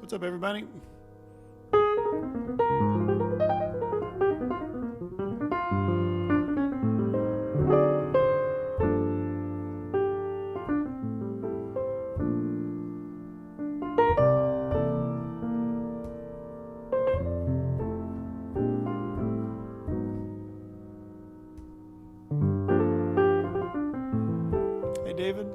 What's up, everybody? Hey, David.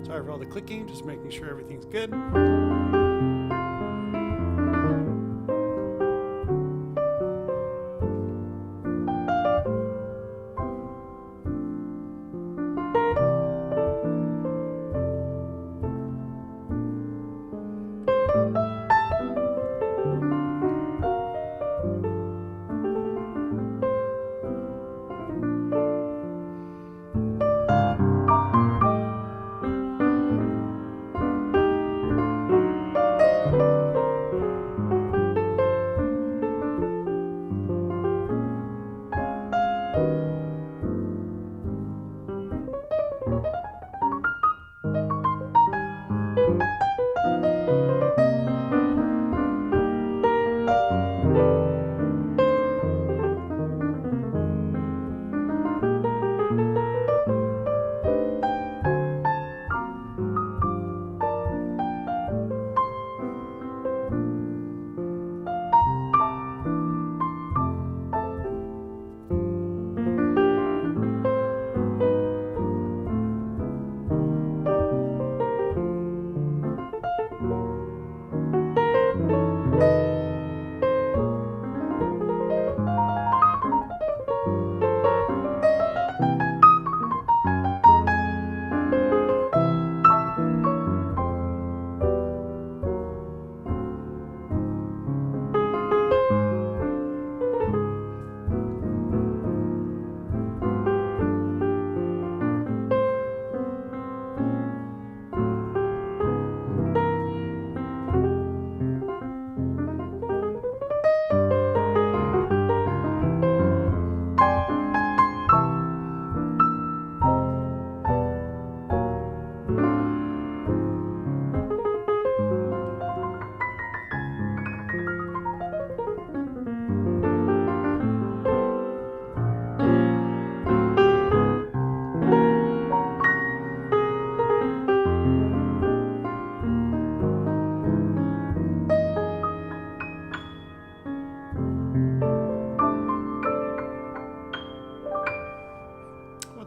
Sorry for all the clicking, just making sure everything's good.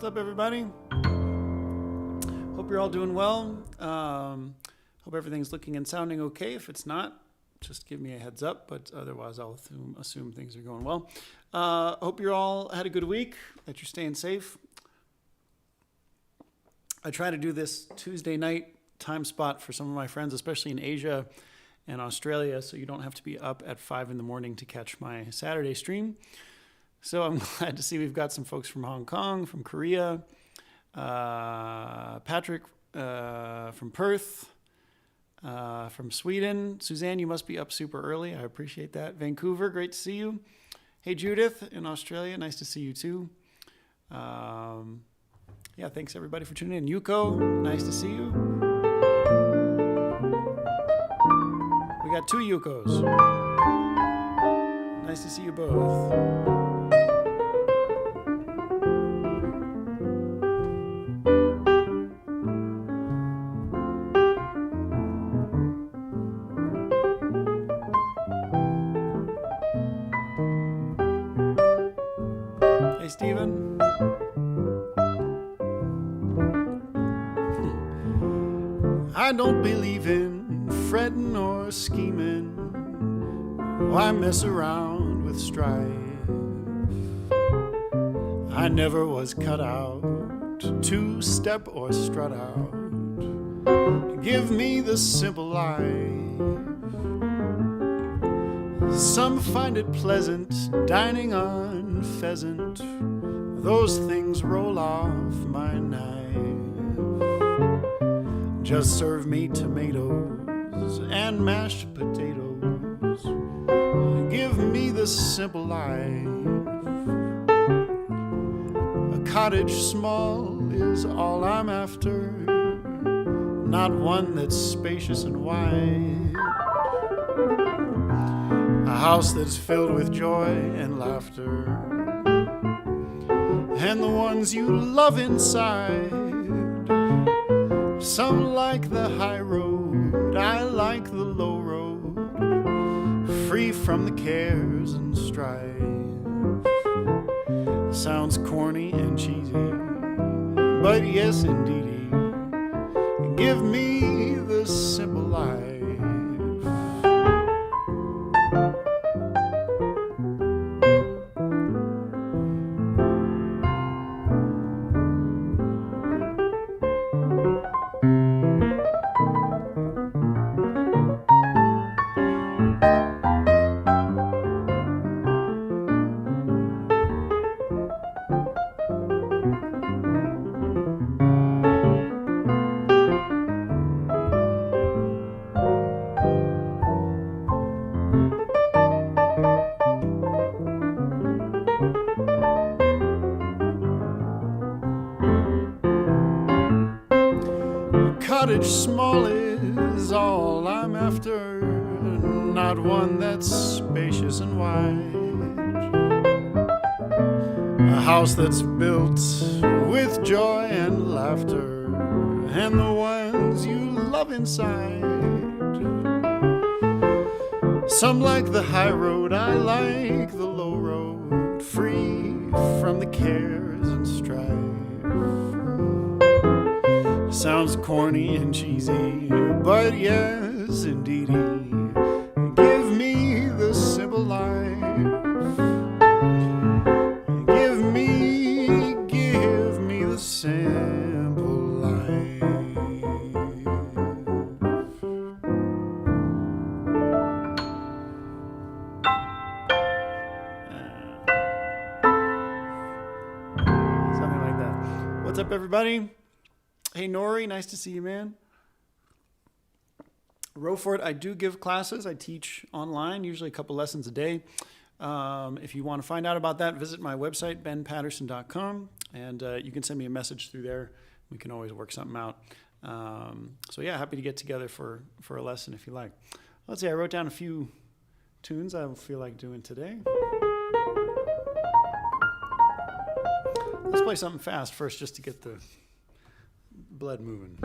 What's up, everybody? Hope you're all doing well. Hope everything's looking and sounding okay. If it's not, just give me a heads up, but otherwise I'll assume things are going well. Hope you all had a good week, that you're staying safe. I try to do this Tuesday night time spot for some of my friends, especially in Asia and Australia, so you don't have to be up at 5 a.m. to catch my Saturday stream. So I'm glad to see we've got some folks from Hong Kong, from Korea, Patrick from Perth, from Sweden. Suzanne, you must be up super early. I appreciate that. Vancouver, great to see you. Hey, Judith in Australia, nice to see you too. Yeah, thanks everybody for tuning in. Yuko, nice to see you. got two Yukos. Nice to see you both. Hey, Steven. I don't believe in fretting or scheming. Why mess around with strife? I never was cut out to step or strut out. Give me the simple life. Some find it pleasant dining on pheasant. Those things roll off my knife. Just serve me tomatoes and mashed potatoes. Give me the simple life. A cottage small is all I'm after, not one that's spacious and wide. A house that's filled with joy and laughter, and the ones you love inside. Some like the high road, I like the low road, free from the cares and strife. Sounds corny and cheesy, but yes indeedy, give me the simple life. Cottage small is all I'm after, not one that's spacious and wide. A house that's built with joy and laughter, and the ones you love inside. Some like the high road, I like the low road, free from the cares and strife. Sounds corny and cheesy, but yes, indeedy, give me the simple life. Give me the simple life. Something like that. What's up, everybody? Hey, Nori, nice to see you, man. Row for it. I do give classes. I teach online, usually a couple lessons a day. If you want to find out about that, visit my website, ben.paterson.com, and you can send me a message through there. We can always work something out. So yeah, happy to get together for a lesson if you like. Let's see, I wrote down a few tunes I feel like doing today. Let's play something fast first just to get the blood moving.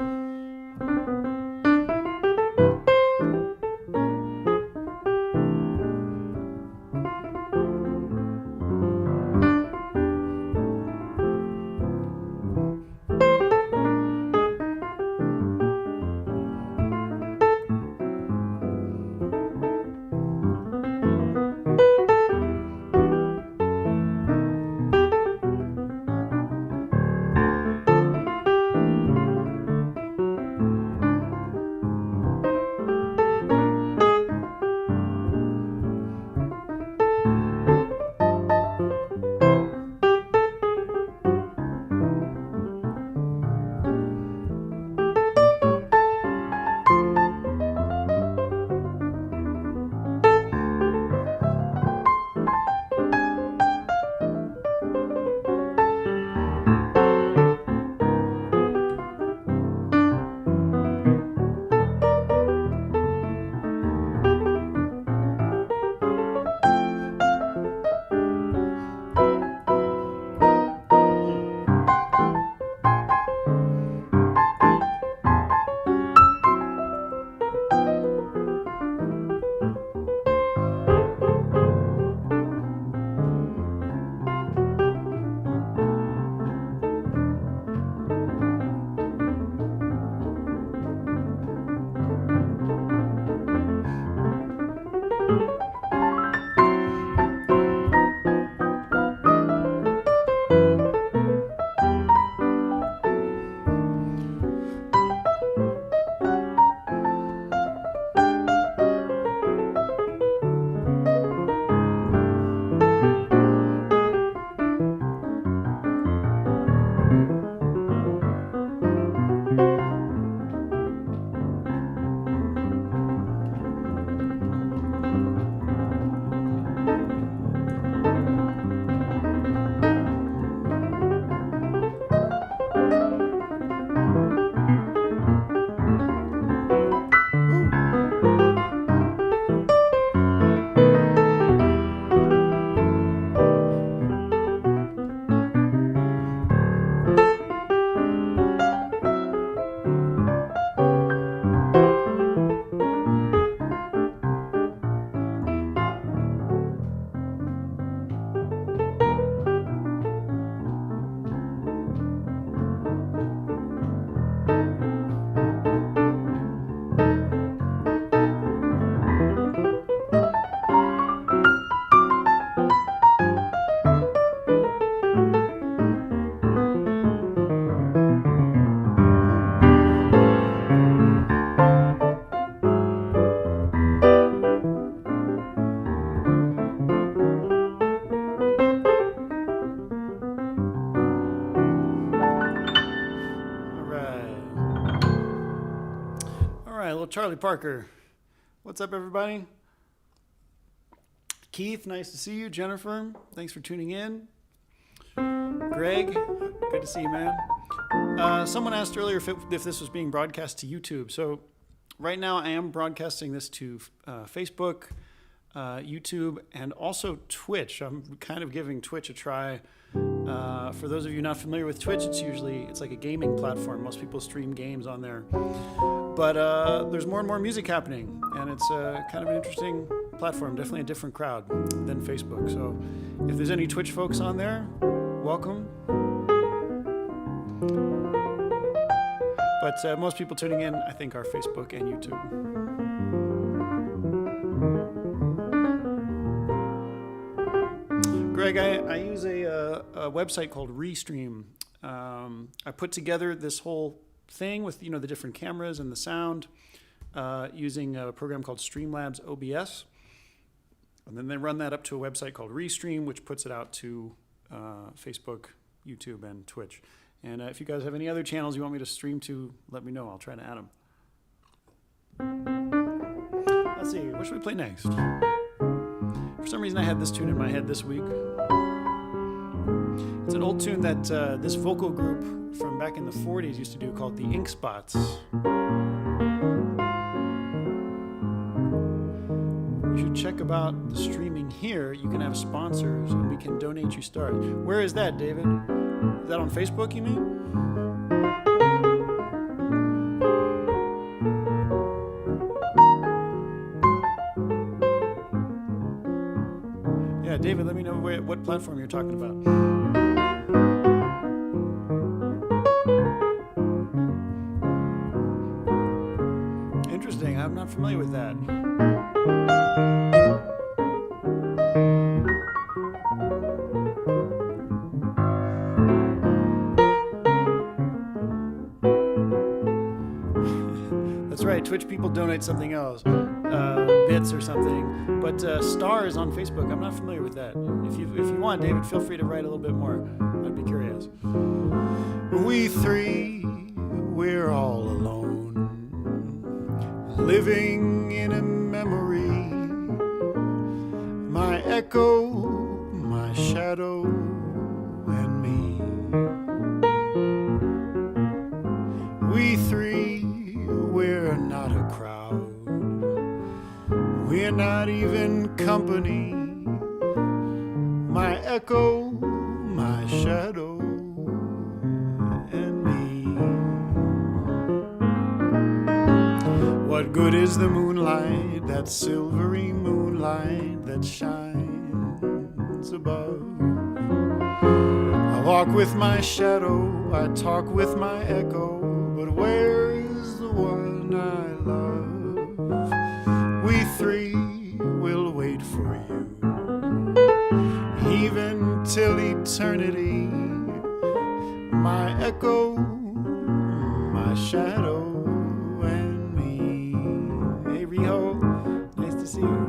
right, little Charlie Parker. What's up, everybody? Keith, nice to see you. Jennifer, thanks for tuning in. Greg, good to see you, man. Someone asked earlier if this was being broadcast to YouTube. So right now I am broadcasting this to Facebook, YouTube, and also Twitch. I'm kind of giving Twitch a try. For those of you not familiar with Twitch, it's like a gaming platform. Most people stream games on there. But there's more and more music happening, and it's kind of an interesting platform, definitely a different crowd than Facebook. So if there's any Twitch folks on there, welcome. But most people tuning in, I think, are Facebook and YouTube. Greg, I use a website called Restream. I put together this whole thing with the different cameras and the sound using a program called Streamlabs OBS. And then they run that up to a website called Restream, which puts it out to Facebook, YouTube, and Twitch. And if you guys have any other channels you want me to stream to, let me know. I'll try to add them. Let's see, what should we play next? For some reason, I had this tune in my head this week. It's an old tune that this vocal group from back in the 40s used to do called the Ink Spots. You should check about the streaming here. You can have sponsors and we can donate you stars. Where is that, David? Is that on Facebook, you mean? Yeah, David, let me know what platform you're talking about. Interesting. I'm not familiar with that. That's right. Twitch people donate something else, bits or something. But stars on Facebook, I'm not familiar with that. If you want, David, feel free to write a little bit more. I'd be curious. We three, we're all alone, living in a memory. My echo, my shadow, and me. We three, we're not a crowd. We're not even company. My echo, my shadow, and me. What good is the moonlight, that silvery moonlight that shines above? I walk with my shadow, I talk with my echo, but where is the one I love? We three will wait for you, even till eternity. My echo, my shadow, and me. Hey, Riho, nice to see you.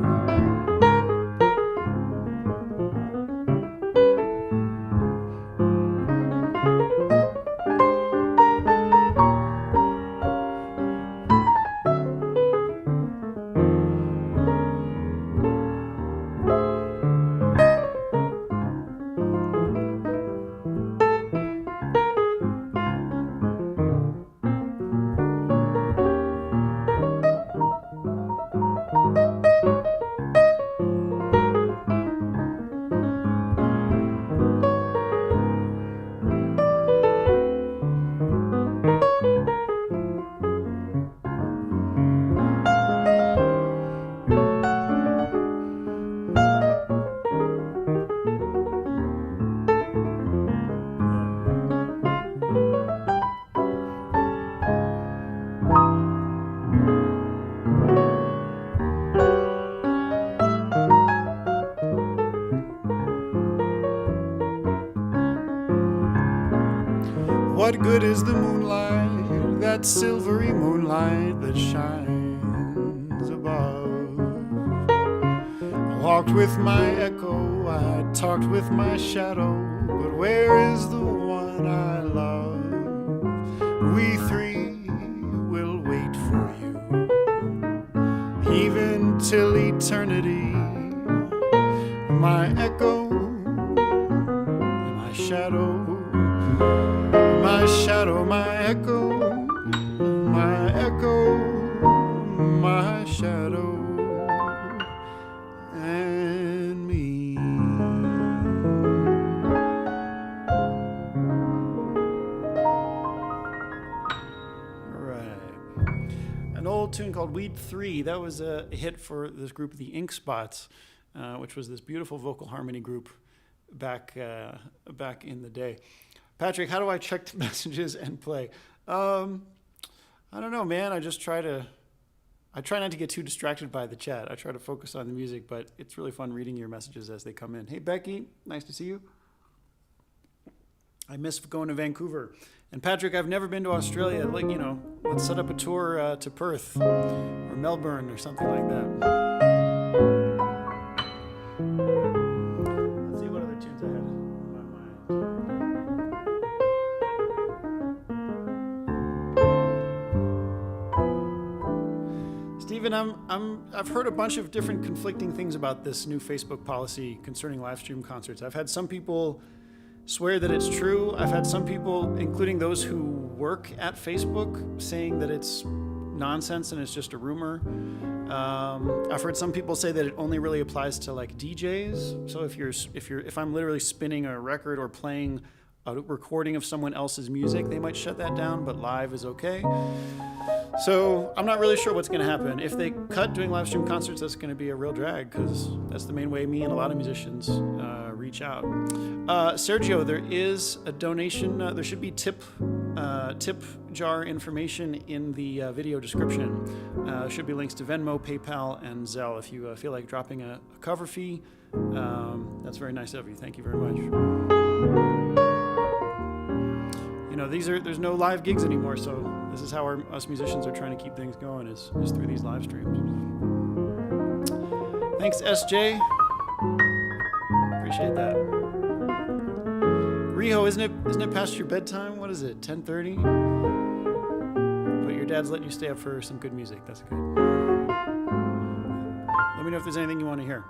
What good is the moonlight, that silvery moonlight that shines above? I walked with my echo, I talked with my shadow, but where is the one I love? We three will wait for you, till eternity. My echo, my shadow, my shadow, my echo, my echo, my shadow, and me. All right. An old tune called Weed 3. That was a hit for this group, the Ink Spots, which was this beautiful vocal harmony group back in the day. Patrick, how do I check the messages and play? I don't know, man. I try not to get too distracted by the chat. I try to focus on the music, but it's really fun reading your messages as they come in. Hey, Becky, nice to see you. I miss going to Vancouver. And Patrick, I've never been to Australia. Let's set up a tour to Perth or Melbourne or something like that. Let's see what other tunes I had in my mind. Stephen, I've heard a bunch of different conflicting things about this new Facebook policy concerning live stream concerts. I've had some people swear that it's true. I've had some people, including those who work at Facebook, saying that it's nonsense and it's just a rumor. I've heard some people say that it only really applies to like DJs. So if I'm literally spinning a record or playing a recording of someone else's music, they might shut that down, but live is okay. So I'm not really sure what's going to happen. If they cut doing live stream concerts, that's going to be a real drag, because that's the main way me and a lot of musicians reach out. Sergio, there is a donation. There should be tip jar information in the video description. Should be links to Venmo, PayPal, and Zelle if you feel like dropping a cover fee. That's very nice of you. Thank you very much. There's no live gigs anymore, so this is how us musicians are trying to keep things going is through these live streams. Thanks, SJ. Appreciate that. Riho, isn't it past your bedtime? What is it, 10:30? But your dad's letting you stay up for some good music. That's good. Let me know if there's anything you want to hear.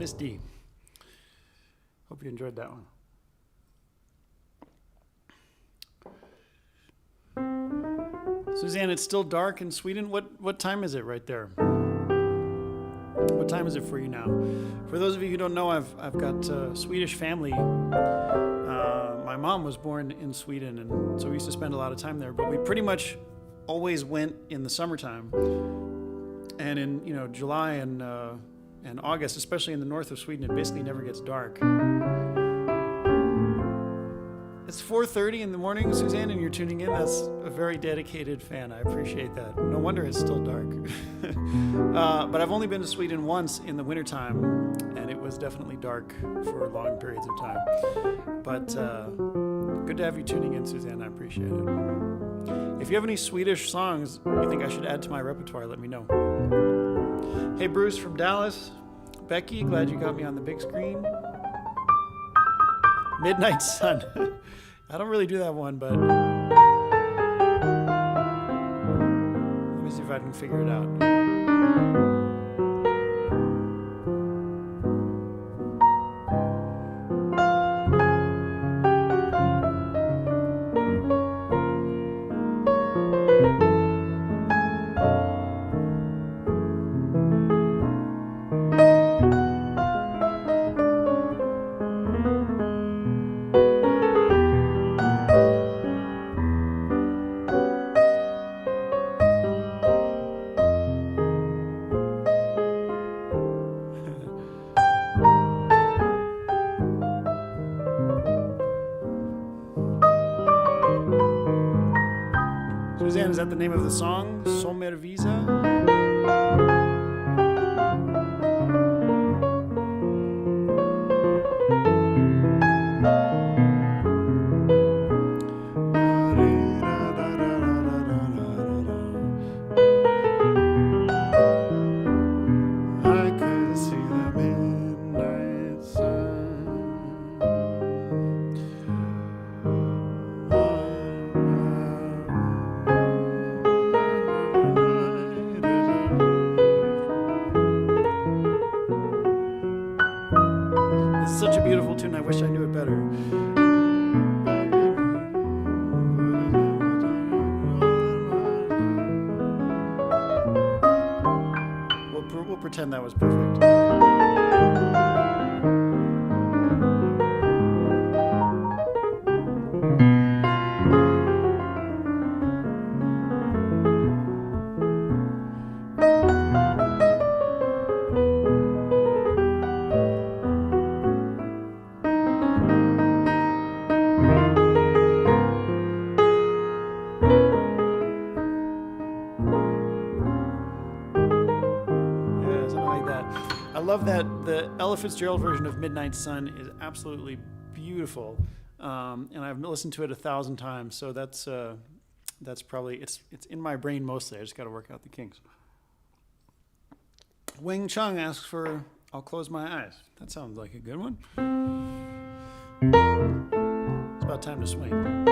Miss D. Hope you enjoyed that one. Suzanne, it's still dark in Sweden. What time is it right there? What time is it for you now? For those of you who don't know, I've got a Swedish family. My mom was born in Sweden, and so we used to spend a lot of time there. But we pretty much always went in the summertime, and in July and August, especially in the north of Sweden, it basically never gets dark. It's 4:30 in the morning, Suzanne, and you're tuning in. That's a very dedicated fan. I appreciate that. No wonder it's still dark. But I've only been to Sweden once in the wintertime, and it was definitely dark for long periods of time. But good to have you tuning in, Suzanne. I appreciate it. If you have any Swedish songs you think I should add to my repertoire, let me know. Hey, Bruce from Dallas. Becky, glad you got me on the big screen. Midnight Sun. I don't really do that one, but let me see if I can figure it out. Suzanne, is that the name of the song? Sommervisa? Such a beautiful tune. I wish I knew it better. We'll pretend that was perfect. I love that the Ella Fitzgerald version of Midnight Sun is absolutely beautiful, and I've listened to it 1,000 times. So that's probably it's in my brain mostly. I just got to work out the kinks. Wing Chung asks for "I'll Close My Eyes." That sounds like a good one. It's about time to swing.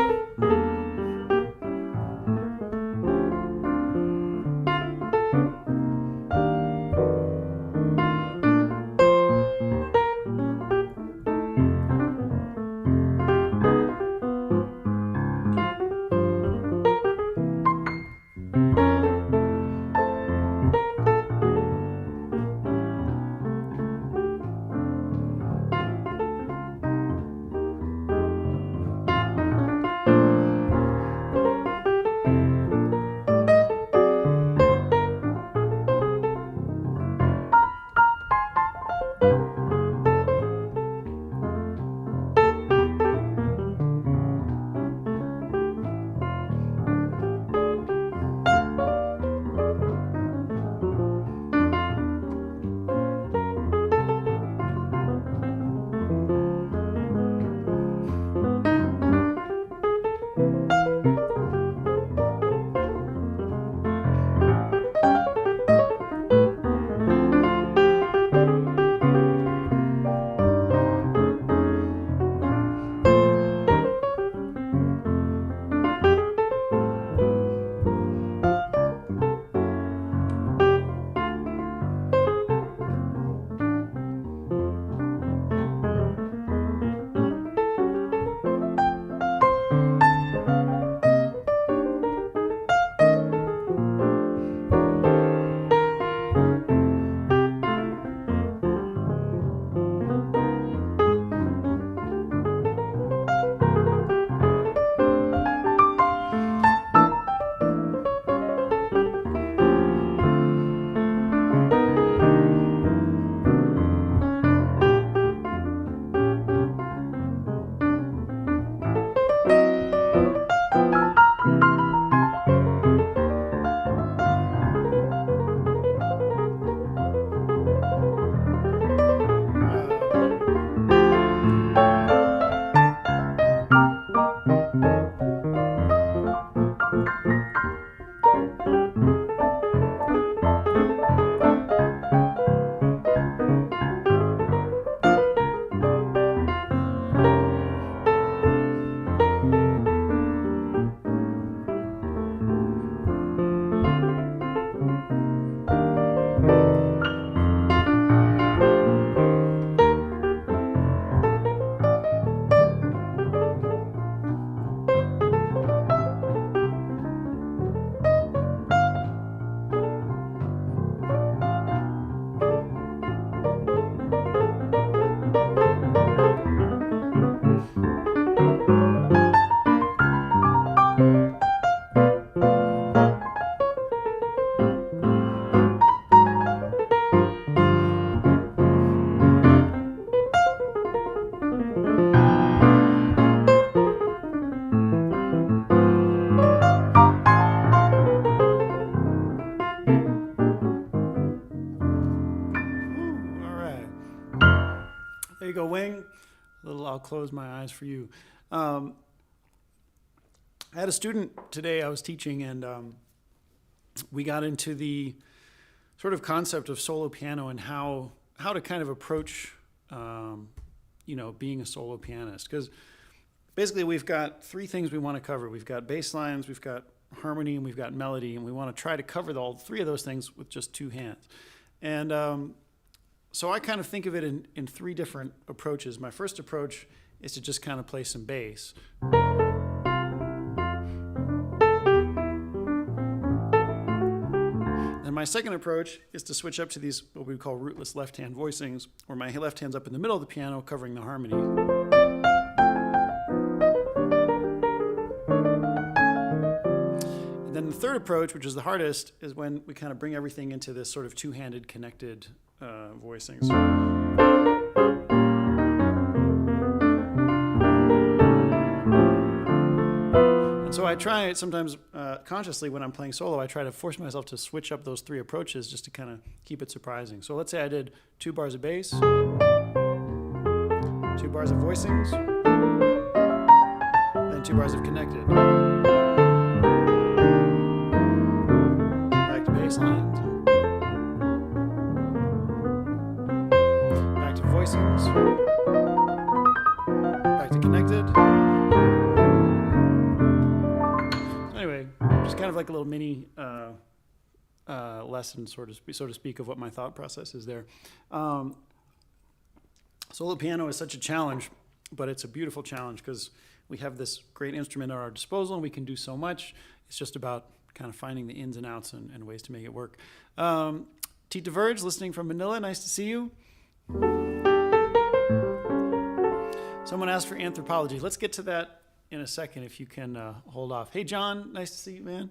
close my eyes for you. I had a student today I was teaching, and we got into the sort of concept of solo piano and how to kind of approach, being a solo pianist. Because basically we've got three things we want to cover. We've got bass lines, we've got harmony, and we've got melody, and we want to try to cover all three of those things with just two hands. And so I kind of think of it in three different approaches. My first approach is to just kind of play some bass. And my second approach is to switch up to these, what we call rootless left-hand voicings, where my left hand's up in the middle of the piano covering the harmony. And then the third approach, which is the hardest, is when we kind of bring everything into this sort of two-handed connected voicings. So I try sometimes consciously when I'm playing solo, I try to force myself to switch up those three approaches just to kind of keep it surprising. So let's say I did 2 bars of bass, 2 bars of voicings, then 2 bars of connected. Back to bass lines. Back to voicings. Back to connected. Just kind of like a little mini lesson, so to speak, of what my thought process is there. Solo piano is such a challenge, but it's a beautiful challenge because we have this great instrument at our disposal and we can do so much. It's just about kind of finding the ins and outs and ways to make it work. Tita Verge, listening from Manila, nice to see you. Someone asked for anthropology. Let's get to that in a second if you can hold off. Hey, John, nice to see you, man.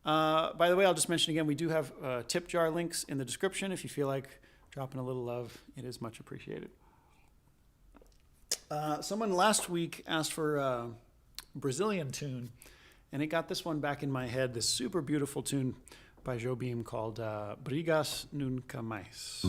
By the way, I'll just mention again, we do have tip jar links in the description. If you feel like dropping a little love, it is much appreciated. Someone last week asked for a Brazilian tune, and it got this one back in my head, this super beautiful tune by Jobim called Brigas Nunca Mais.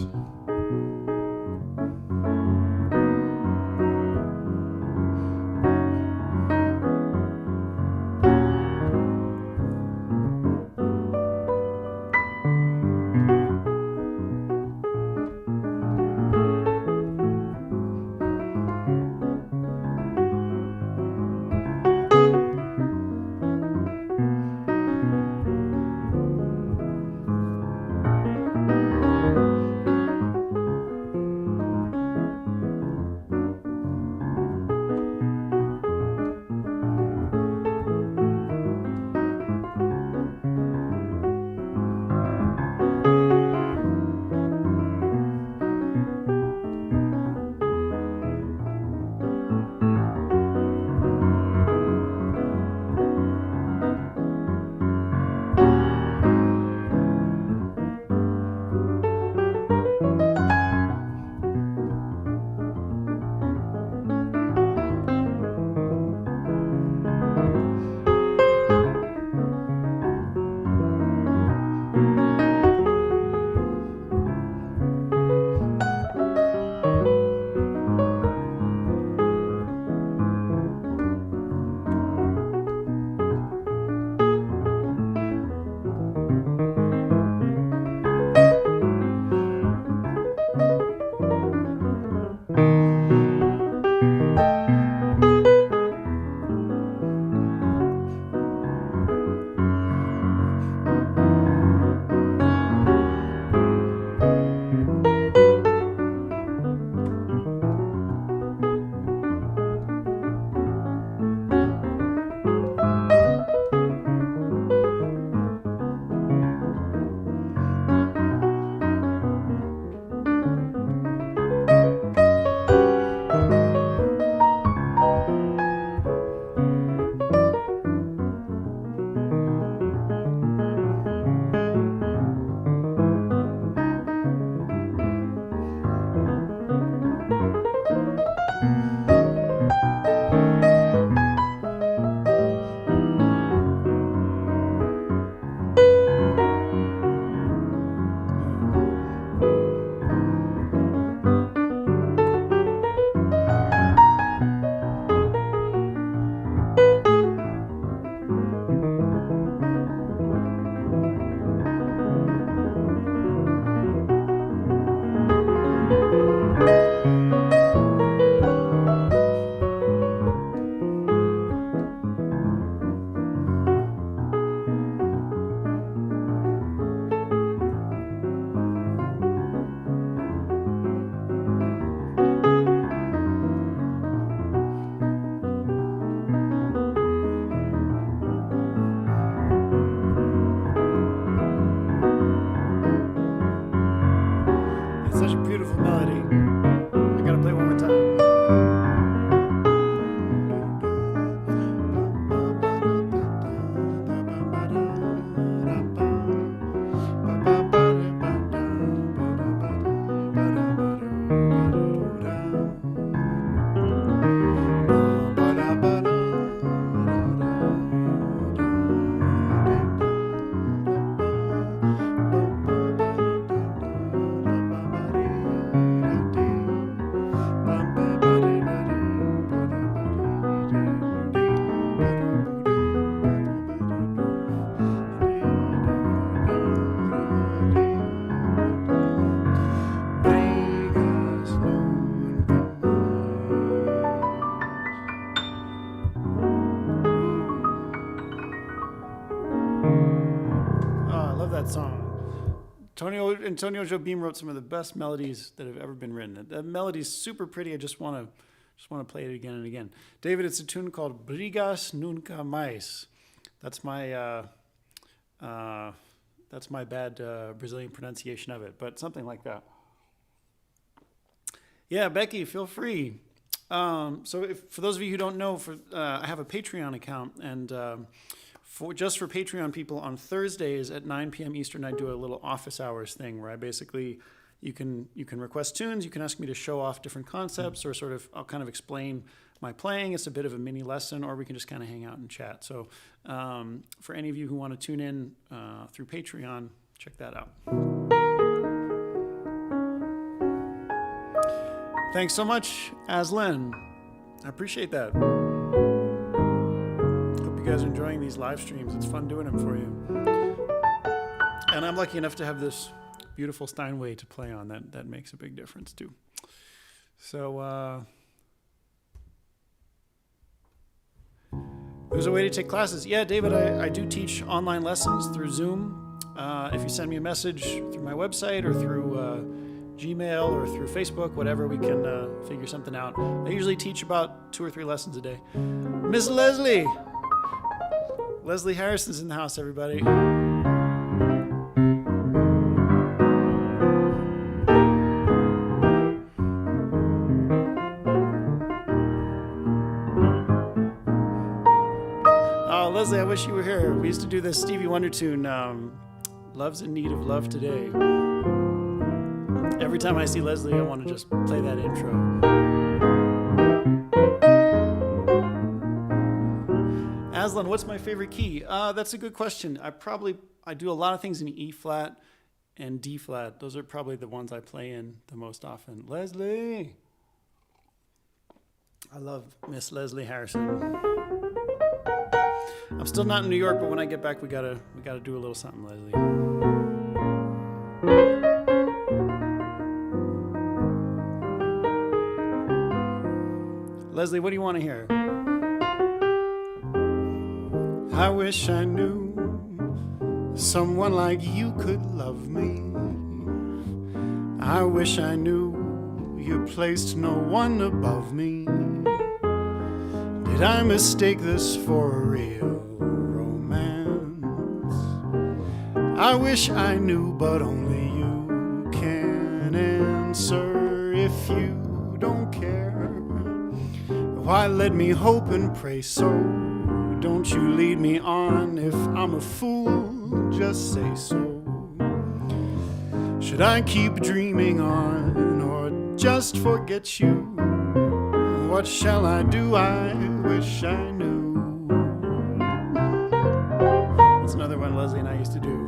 song. Antonio Jobim wrote some of the best melodies that have ever been written. The melody's super pretty. I just want to play it again and again. David, it's a tune called Brigas Nunca Mais. That's my bad Brazilian pronunciation of it, but something like that. Yeah, Becky, feel free. So for those of you who don't know, I have a Patreon account, and just for Patreon people, on Thursdays at 9 p.m. Eastern, I do a little office hours thing where I basically, you can request tunes, you can ask me to show off different concepts, or sort of, I'll kind of explain my playing. It's a bit of a mini lesson, or we can just kind of hang out and chat. So for any of you who want to tune in through Patreon, check that out. Thanks so much, Aslan. I appreciate that. Hope you guys are enjoying these live streams. It's fun doing them for you. And I'm lucky enough to have this beautiful Steinway to play on. That makes a big difference too. So there's a way to take classes. Yeah, David, I do teach online lessons through Zoom. If you send me a message through my website or through Gmail or through Facebook, whatever, we can figure something out. I usually teach about 2 or 3 lessons a day. Miss Leslie! Leslie Harrison's in the house, everybody. Oh, Leslie, I wish you were here. We used to do this Stevie Wonder tune, Love's in Need of Love Today. Every time I see Leslie, I want to just play that intro. Aslan, what's my favorite key? That's a good question. I do a lot of things in E flat and D flat. Those are probably the ones I play in the most often. Leslie! I love Miss Leslie Harrison. I'm still not in New York, but when I get back, we gotta do a little something, Leslie. Leslie, what do you want to hear? I wish I knew someone like you could love me. I wish I knew you placed no one above me. Did I mistake this for a real romance? I wish I knew, but only you can answer. If you don't care, why let me hope and pray so? Don't you lead me on. If I'm a fool, just say so. Should I keep dreaming on, or just forget you? What shall I do? I wish I knew. That's another one Leslie and I used to do.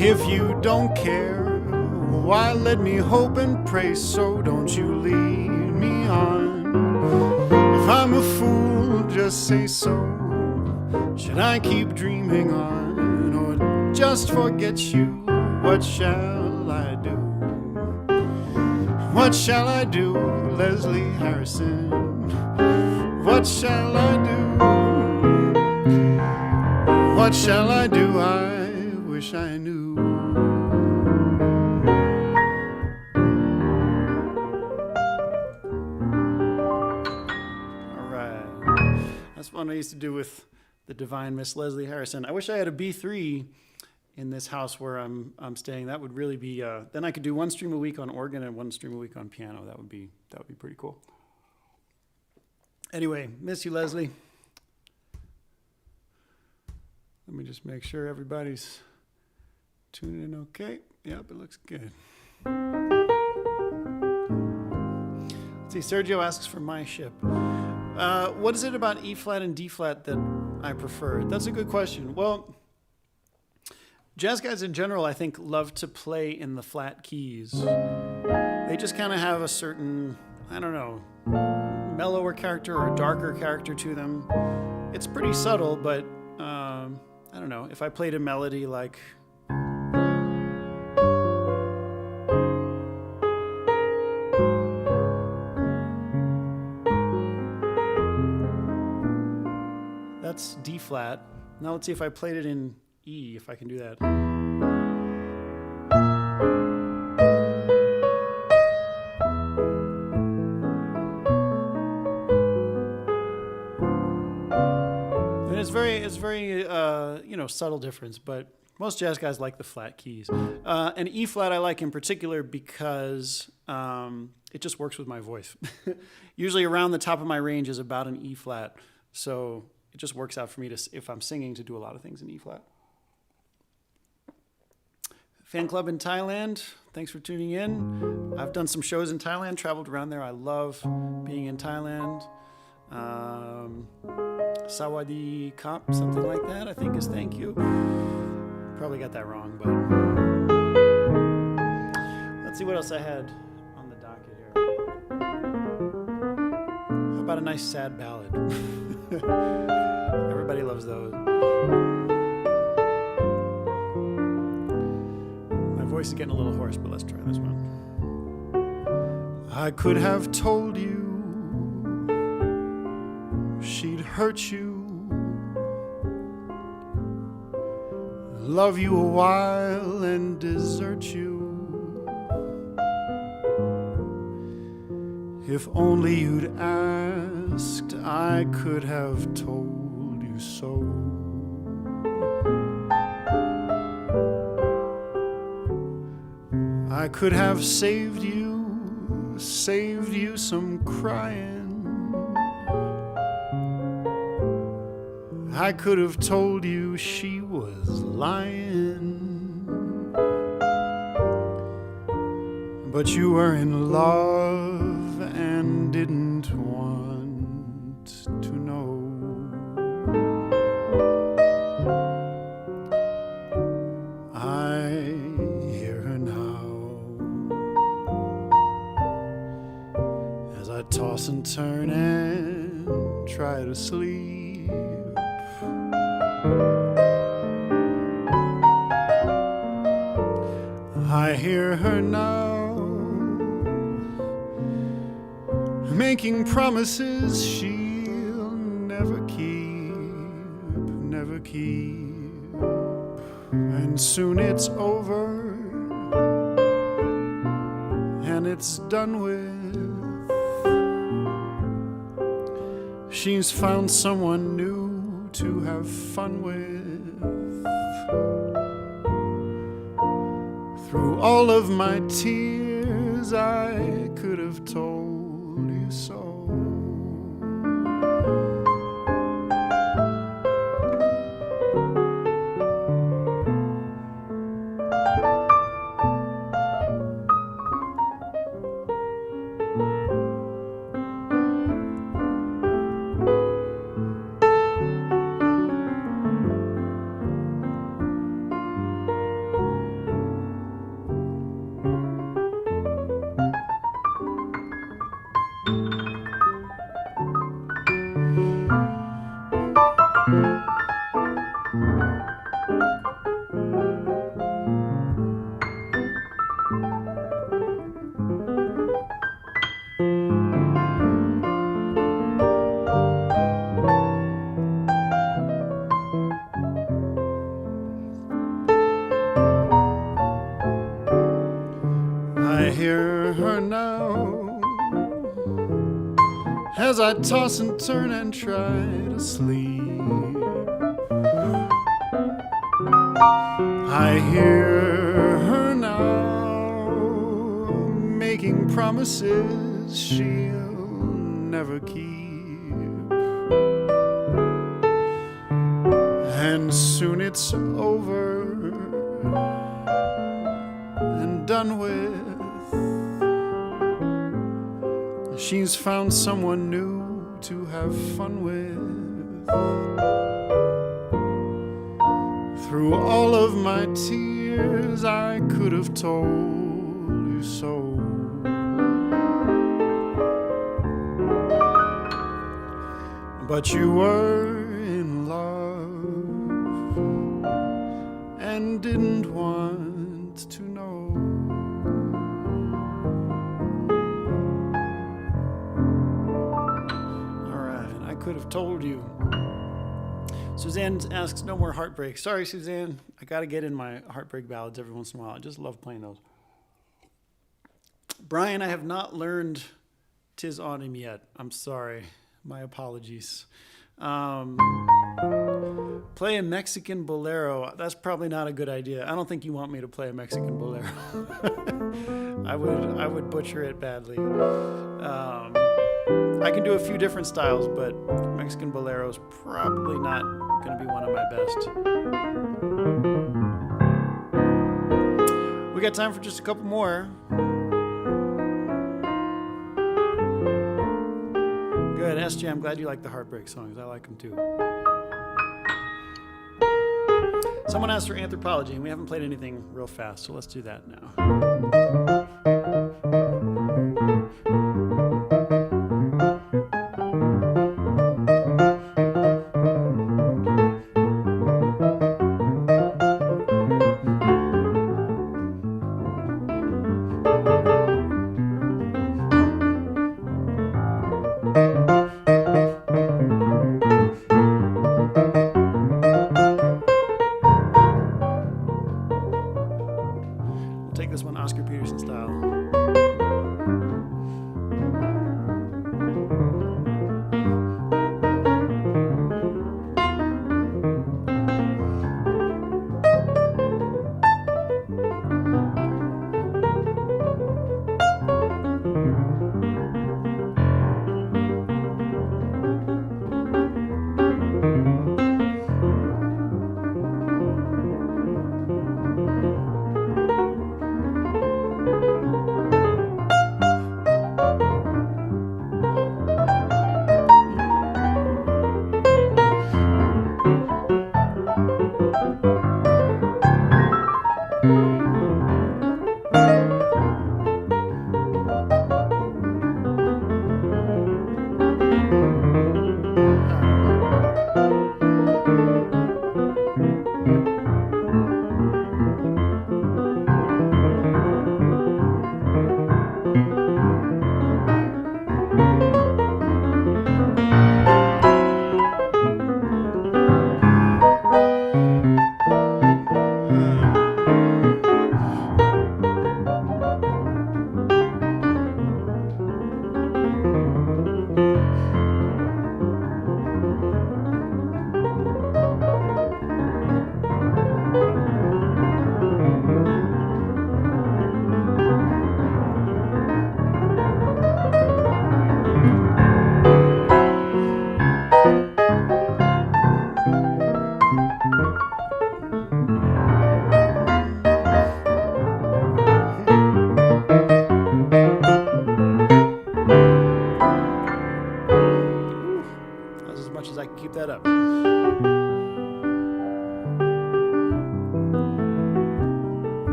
If you don't care, why let me hope and pray so? Don't you lead me on. If I'm a fool, just say so. Should I keep dreaming on, or just forget you? What shall I do? What shall I do, Leslie Harrison? What shall I do? What shall I do? I wish I knew. That's one I used to do with the divine Miss Leslie Harrison. I wish I had a B3 in this house where I'm staying. That would really be. Then I could do 1 stream a week on organ and 1 stream a week on piano. That would be pretty cool. Anyway, miss you, Leslie. Let me just make sure everybody's Tune in okay. Yep, it looks good. Let's see, Sergio asks for my ship. What is it about E flat and D flat that I prefer? That's a good question. Well, jazz guys in general, I think, love to play in the flat keys. They just kind of have a certain, I don't know, mellower character or darker character to them. It's pretty subtle, but I don't know. If I played a melody like... That's D flat. Now let's see if I played it in E, if I can do that. And it's very subtle difference, but most jazz guys like the flat keys. And E flat I like in particular because it just works with my voice. Usually around the top of my range is about an E flat, so it just works out for me to, if I'm singing, to do a lot of things in E flat. Fan club in Thailand, thanks for tuning in. I've done some shows in Thailand, traveled around there. I love being in Thailand. Sawadee Kap, something like that, I think is thank you. Probably got that wrong, but let's see what else I had on the docket here. How about a nice sad ballad? Everybody loves those. My voice is getting a little hoarse, but let's try this one. I could have told you she'd hurt you, love you a while and desert you. If only you'd asked, I could have told you so. I could have saved you some crying. I could have told you she was lying. But you were in love and didn't want to know. I hear her now as I toss and turn and try to sleep. I hear her now making promises she'll never keep, never keep. And soon it's over and it's done with. She's found someone new to have fun with. Through all of my tears, I could have told you so. I hear her now as I toss and turn and try to sleep. I hear her now making promises she'll never keep. And soon it's over done with. She's found someone new to have fun with. Through all of my tears, I could have told you so. But you were in love and didn't want to know. All right, I could have told you. Suzanne asks, no more heartbreak. Sorry, Suzanne. I got to get in my heartbreak ballads every once in a while. I just love playing those. Brian, I have not learned 'Tis Autumn yet. I'm sorry. My apologies. Play a Mexican bolero. That's probably not a good idea. I don't think you want me to play a Mexican bolero. I would butcher it badly. I can do a few different styles, but Mexican bolero is probably not going to be one of my best. We got time for just a couple more. Good, SJ, I'm glad you like the heartbreak songs. I like them too. Someone asked for Anthropology, and we haven't played anything real fast, so let's do that now.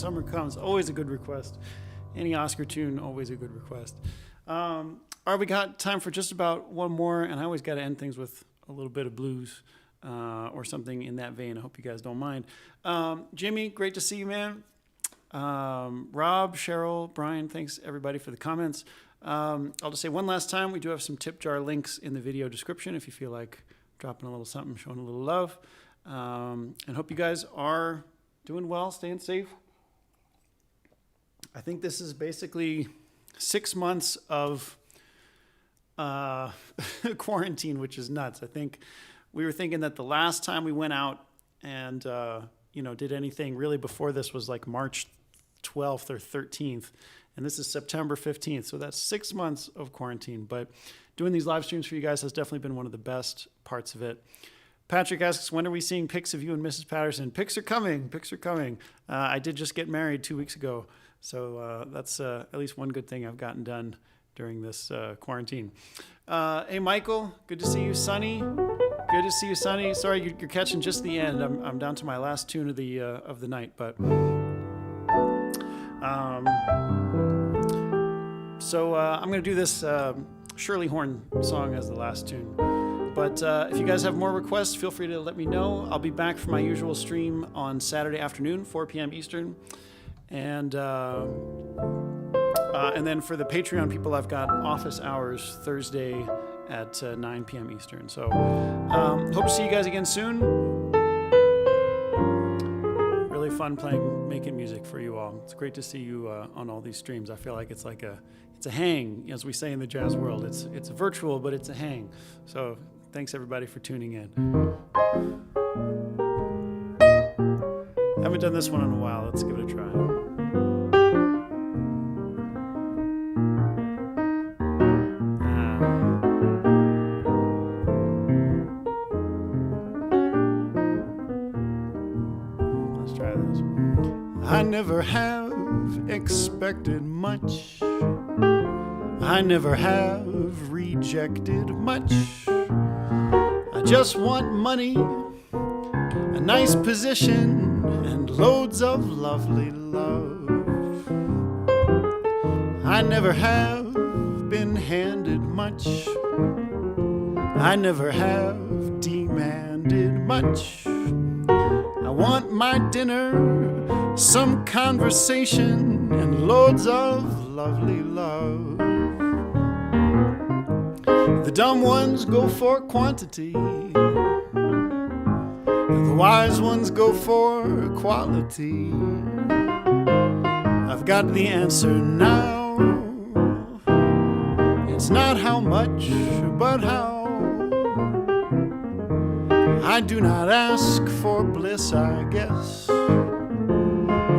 Summer Comes, always a good request. Any Oscar tune, always a good request. All right, we got time for just about one more, and I always got to end things with a little bit of blues or something in that vein. I hope you guys don't mind. Jimmy, great to see you, man. Rob, Cheryl, Brian, thanks everybody for the comments. I'll just say one last time, we do have some tip jar links in the video description if you feel like dropping a little something, showing a little love. And hope you guys are doing well, staying safe. I think this is basically 6 months of quarantine, which is nuts. I think we were thinking that the last time we went out and did anything really before this was like March 12th or 13th, and this is September 15th. So that's 6 months of quarantine. But doing these live streams for you guys has definitely been one of the best parts of it. Patrick asks, when are we seeing pics of you and Mrs. Patterson? Pics are coming. I did just get married 2 weeks ago. So that's at least one good thing I've gotten done during this quarantine. Hey, Michael, good to see you. Sonny, good to see you, Sonny. Sorry, you're catching just the end. I'm down to my last tune of the night, but I'm going to do this Shirley Horn song as the last tune. But if you guys have more requests, feel free to let me know. I'll be back for my usual stream on Saturday afternoon, 4 p.m. Eastern. And then for the Patreon people, I've got office hours Thursday at 9 p.m. Eastern. So hope to see you guys again soon. Really fun making music for you all. It's great to see you on all these streams. I feel like it's like it's a hang, as we say in the jazz world. It's virtual, but it's a hang. So thanks everybody for tuning in. I haven't done this one in a while. Let's give it a try. Let's try this. I never have expected much. I never have rejected much. I just want money, a nice position, and loads of lovely love. I never have been handed much. I never have demanded much. I want my dinner, some conversation, and loads of lovely love. The dumb ones go for quantity. The wise ones go for quality. I've got the answer now. It's not how much, but how. I do not ask for bliss, I guess.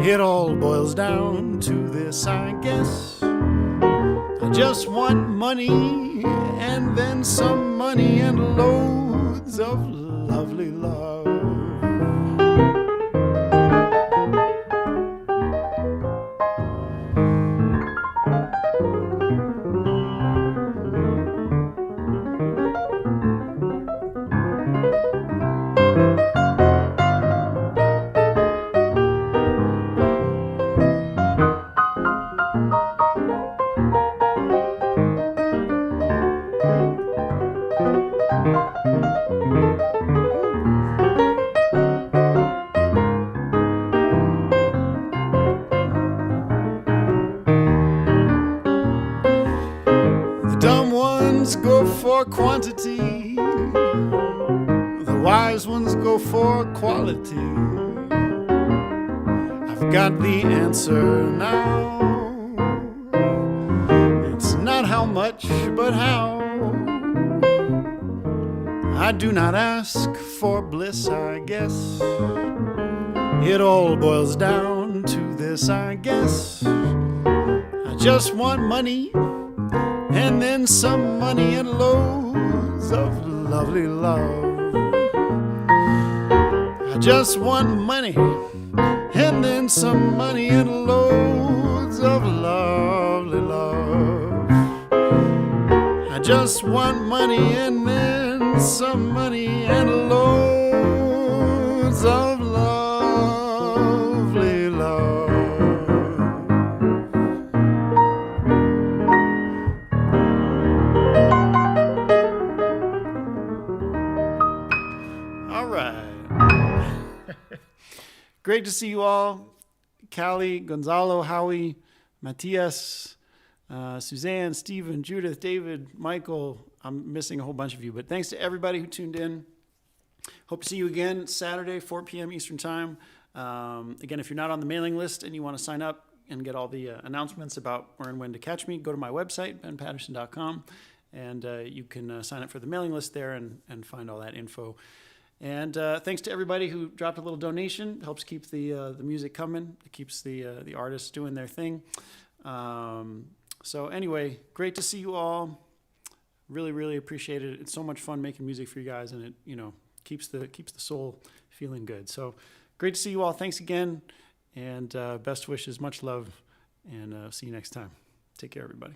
It all boils down to this, I guess. I just want money, and then some money, and loads of lovely love. Quantity, the wise ones go for quality. I've got the answer now. It's not how much, but how. I do not ask for bliss, I guess. It all boils down to this, I guess. I just want money, and then some money, and loads of lovely love. I just want money, and then some money, and loads of lovely love. I just want money, and then some money, and loads of lovely love. great to see you all. Callie, Gonzalo, Howie, Matthias, Suzanne, Stephen, Judith, David, Michael. I'm missing a whole bunch of you, but thanks to everybody who tuned in. Hope to see you again Saturday, 4 p.m. Eastern Time. Again, if you're not on the mailing list and you want to sign up and get all the announcements about where and when to catch me, go to my website, ben.paterson.com, and you can sign up for the mailing list there and find all that info. And thanks to everybody who dropped a little donation. It helps keep the music coming. It keeps the artists doing their thing. So anyway, great to see you all. Really, really appreciate it. It's so much fun making music for you guys, and it keeps the soul feeling good. So great to see you all. Thanks again, and best wishes, much love, and see you next time. Take care, everybody.